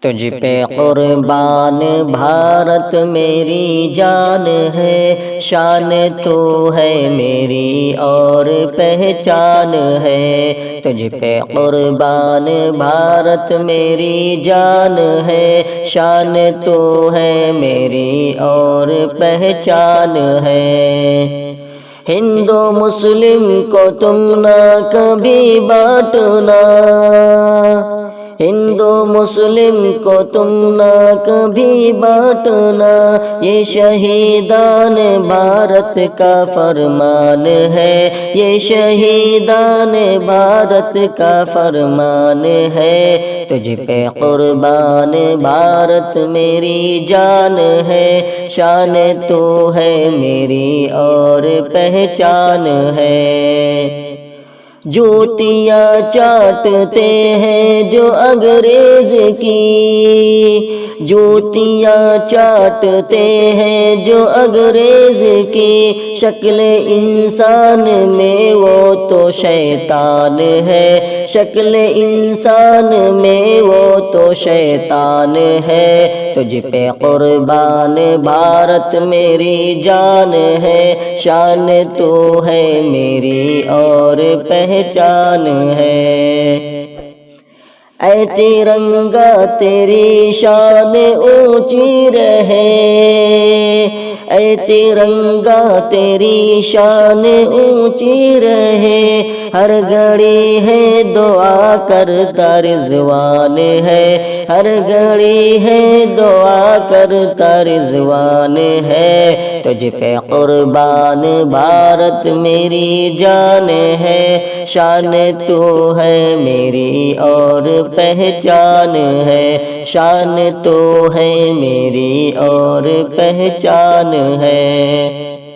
تجھ پہ قربان بھارت میری جان ہے، شان تو ہے میری اور پہچان ہے۔ تجھ پہ قربان بھارت میری جان ہے، شان تو ہے میری اور پہچان ہے۔ ہندو مسلم کو تم نہ کبھی بانٹنا، ہندو مسلم کو تم نہ کبھی بانٹنا، یہ شہیدان بھارت کا فرمان ہے، یہ شہیدان بھارت کا فرمان ہے۔ تجھ پہ قربان بھارت میری جان ہے، شان تو ہے میری اور پہچان ہے۔ جوتیاں چاٹتے ہیں جو انگریز کی، جوتیاں چاٹتے ہیں جو انگریز کی، شکل انسان میں وہ تو شیطان ہے، شکل انسان میں وہ تو شیطان ہے۔ تجھ پہ قربان بھارت میری جان ہے، شان تو ہے میری اور پہچان ہے۔ اے ترنگا تیری شان اونچی رہے، اے ترنگا تیری شان اونچی رہے، ہر گھڑی ہے دعا کرتا رضوان ہے، ہر گھڑی ہے دعا کرتا رضوان ہے۔ تجھ پہ قربان بھارت میری جان ہے، شان تو ہے میری اور پہچان ہے، شان تو ہے میری اور پہچان ہے۔